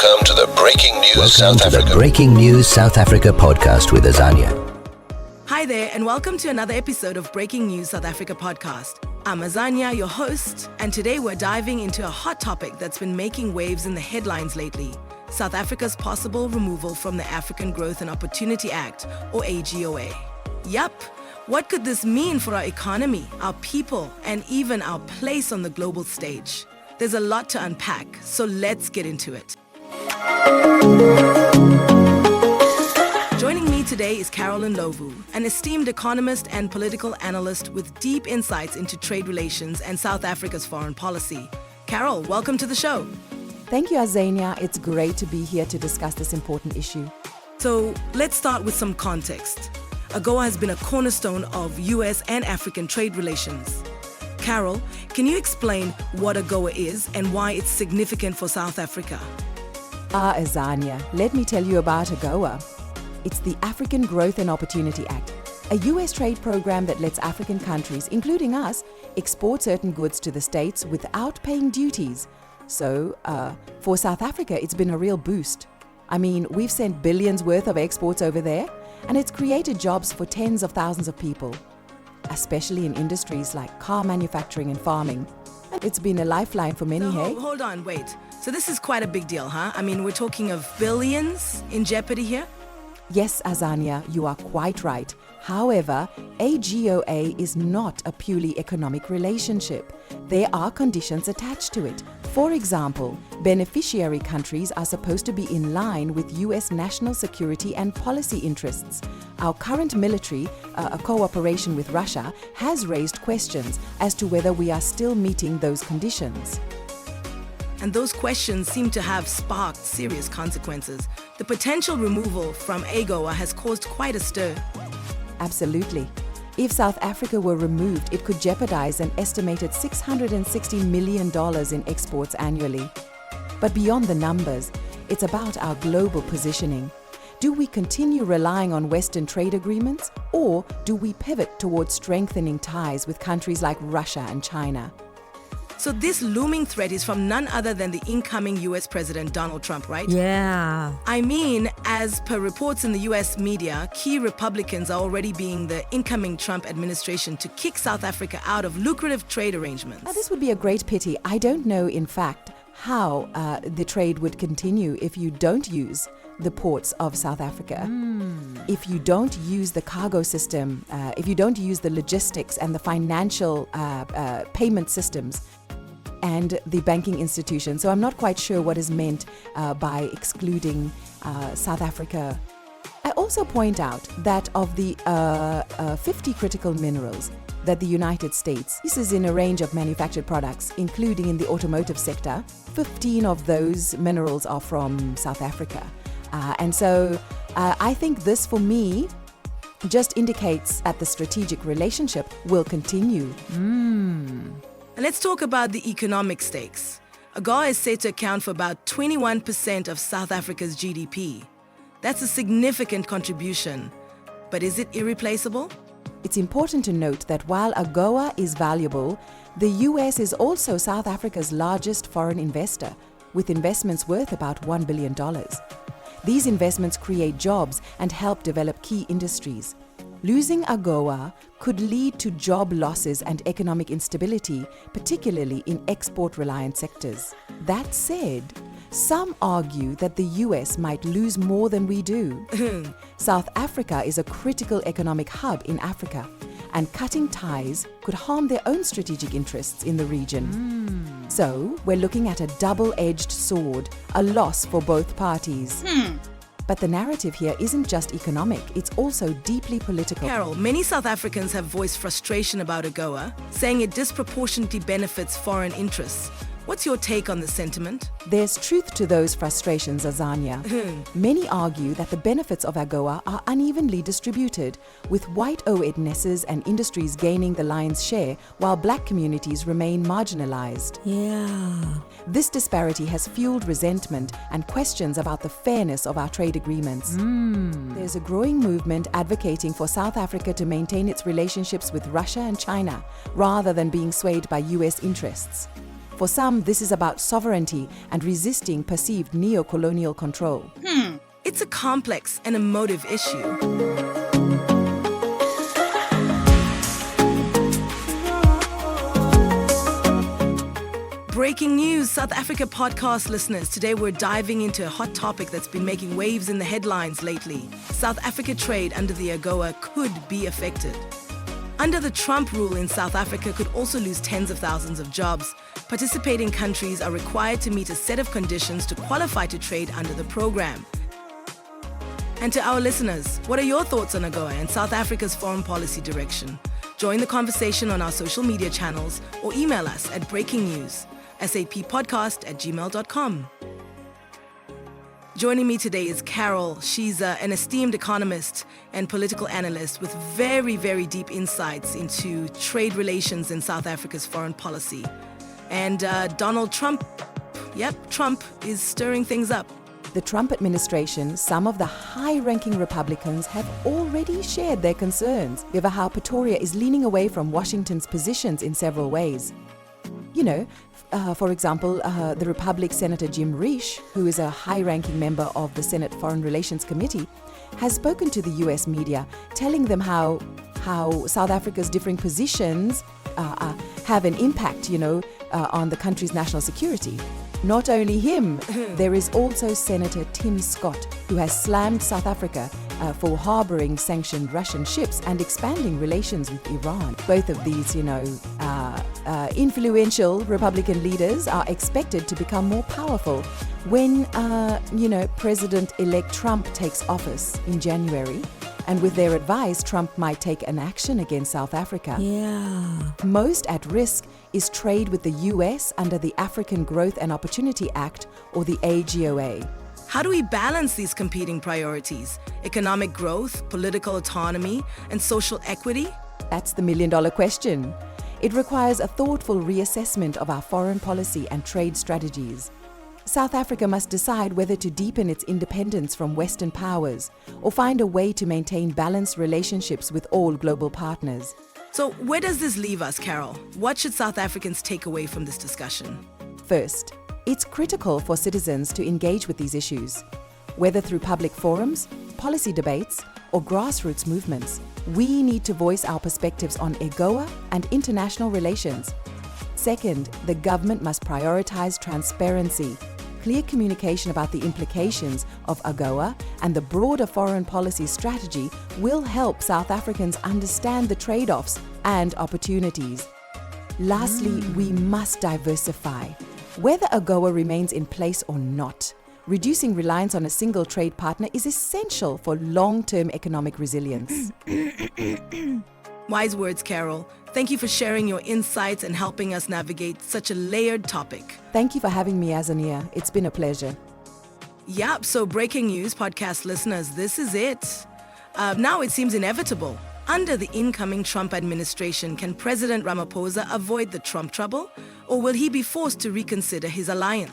Welcome to the Breaking News South Africa podcast with Azania. Hi there, and welcome to another episode of Breaking News South Africa podcast. I'm Azania, your host, and today we're diving into a hot topic that's been making waves in the headlines lately: South Africa's possible removal from the African Growth and Opportunity Act, or AGOA. Yup, what could this mean for our economy, our people, and even our place on the global stage? There's a lot to unpack, so let's get into it. Joining me today is Carolyn Lovu, an esteemed economist and political analyst with deep insights into trade relations and South Africa's foreign policy. Carol, welcome to the show. Thank you, Azania. It's great to be here to discuss this important issue. So let's start with some context. AGOA has been a cornerstone of US and African trade relations. Carol, can you explain what AGOA is and why it's significant for South Africa? Azania, let me tell you about AGOA. It's the African Growth and Opportunity Act, a US trade program that lets African countries, including us, export certain goods to the States without paying duties. So, for South Africa, it's been a real boost. I mean, we've sent billions worth of exports over there, and it's created jobs for tens of thousands of people, especially in industries like car manufacturing and farming. It's been a lifeline for many, hey? Hold on, wait. So this is quite a big deal, huh? I mean, we're talking of billions in jeopardy here? Yes, Azania, you are quite right. However, AGOA is not a purely economic relationship. There are conditions attached to it. For example, beneficiary countries are supposed to be in line with US national security and policy interests. Our current military, a cooperation with Russia, has raised questions as to whether we are still meeting those conditions. And those questions seem to have sparked serious consequences. The potential removal from AGOA has caused quite a stir. Absolutely. If South Africa were removed, it could jeopardize an estimated $660 million in exports annually. But beyond the numbers, it's about our global positioning. Do we continue relying on Western trade agreements, or do we pivot towards strengthening ties with countries like Russia and China? So this looming threat is from none other than the incoming US President Donald Trump, right? Yeah. I mean, as per reports in the US media, key Republicans are already being the incoming Trump administration to kick South Africa out of lucrative trade arrangements. This would be a great pity. I don't know, in fact, how the trade would continue if you don't use the ports of South Africa. If you don't use the cargo system, if you don't use the logistics and the financial payment systems, and the banking institution. So I'm not quite sure what is meant by excluding South Africa. I also point out that of the 50 critical minerals that the United States uses in a range of manufactured products, including in the automotive sector, 15 of those minerals are from South Africa. And so I think this, for me, just indicates that the strategic relationship will continue. And let's talk about the economic stakes. AGOA is set to account for about 21% of South Africa's GDP. That's a significant contribution. But is it irreplaceable? It's important to note that while AGOA is valuable, the US is also South Africa's largest foreign investor, with investments worth about $1 billion. These investments create jobs and help develop key industries. Losing AGOA could lead to job losses and economic instability, particularly in export-reliant sectors. That said, some argue that the US might lose more than we do. South Africa is a critical economic hub in Africa, and cutting ties could harm their own strategic interests in the region. So, we're looking at a double-edged sword, a loss for both parties. But the narrative here isn't just economic, it's also deeply political. Carol, many South Africans have voiced frustration about AGOA, saying it disproportionately benefits foreign interests. What's your take on this sentiment? There's truth to those frustrations, Azania. Many argue that the benefits of AGOA are unevenly distributed, with white-ownednesses and industries gaining the lion's share, while black communities remain marginalized. Yeah. This disparity has fueled resentment and questions about the fairness of our trade agreements. There's a growing movement advocating for South Africa to maintain its relationships with Russia and China, rather than being swayed by US interests. For some, this is about sovereignty and resisting perceived neo-colonial control. It's a complex and emotive issue. Breaking news, South Africa podcast listeners. Today we're diving into a hot topic that's been making waves in the headlines lately. South Africa trade under the AGOA could be affected. Under the Trump rule in South Africa could also lose tens of thousands of jobs. Participating countries are required to meet a set of conditions to qualify to trade under the program. And to our listeners, what are your thoughts on AGOA and South Africa's foreign policy direction? Join the conversation on our social media channels or email us at breakingnews@sappodcast@gmail.com. Joining me today is Carol. She's an esteemed economist and political analyst with very, very deep insights into trade relations in South Africa's foreign policy. And Donald Trump, Trump is stirring things up. The Trump administration, some of the high-ranking Republicans have already shared their concerns over how Pretoria is leaning away from Washington's positions in several ways. For example, the Republic Senator Jim Risch, who is a high-ranking member of the Senate Foreign Relations Committee, has spoken to the US media, telling them how South Africa's differing positions have an impact, on the country's national security. Not only him, there is also Senator Tim Scott, who has slammed South Africa for harboring sanctioned Russian ships and expanding relations with Iran. Both of these, influential Republican leaders are expected to become more powerful when, President-elect Trump takes office in January. And with their advice, Trump might take an action against South Africa. Most at risk is trade with the US under the African Growth and Opportunity Act, or the AGOA. How do we balance these competing priorities? Economic growth, political autonomy, and social equity? That's the million-dollar question. It requires a thoughtful reassessment of our foreign policy and trade strategies. South Africa must decide whether to deepen its independence from Western powers or find a way to maintain balanced relationships with all global partners. So where does this leave us, Carol? What should South Africans take away from this discussion? First, it's critical for citizens to engage with these issues. Whether through public forums, policy debates, or grassroots movements, we need to voice our perspectives on AGOA and international relations. Second, the government must prioritize transparency. Clear communication about the implications of AGOA and the broader foreign policy strategy will help South Africans understand the trade-offs and opportunities. Lastly, we must diversify. Whether AGOA remains in place or not, reducing reliance on a single trade partner is essential for long-term economic resilience. Wise words, Carol. Thank you for sharing your insights and helping us navigate such a layered topic. Thank you for having me, Azania. It's been a pleasure. So breaking news, podcast listeners, this is it. Now it seems inevitable. Under the incoming Trump administration, can President Ramaphosa avoid the Trump trouble? Or will he be forced to reconsider his alliance?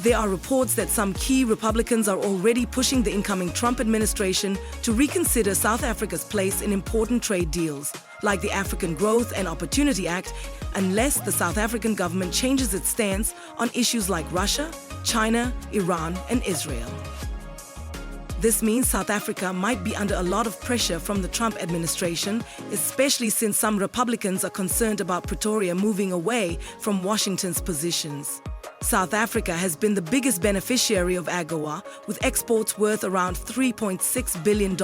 There are reports that some key Republicans are already pushing the incoming Trump administration to reconsider South Africa's place in important trade deals, like the African Growth and Opportunity Act, unless the South African government changes its stance on issues like Russia, China, Iran, and Israel. This means South Africa might be under a lot of pressure from the Trump administration, especially since some Republicans are concerned about Pretoria moving away from Washington's positions. South Africa has been the biggest beneficiary of AGOA, with exports worth around $3.6 billion.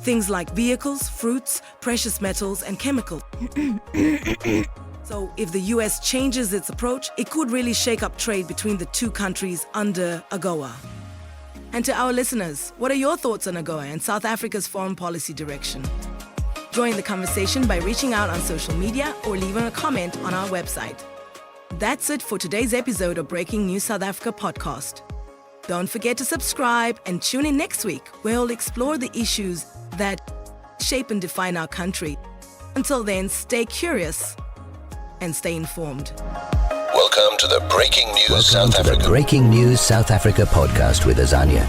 Things like vehicles, fruits, precious metals, and chemicals. So if the US changes its approach, it could really shake up trade between the two countries under AGOA. And to our listeners, what are your thoughts on AGOA and South Africa's foreign policy direction? Join the conversation by reaching out on social media or leaving a comment on our website. That's it for today's episode of Breaking News South Africa podcast. Don't forget to subscribe and tune in next week, where we'll explore the issues that shape and define our country. Until then, stay curious and stay informed. Welcome to the Breaking News South Africa podcast with Azania.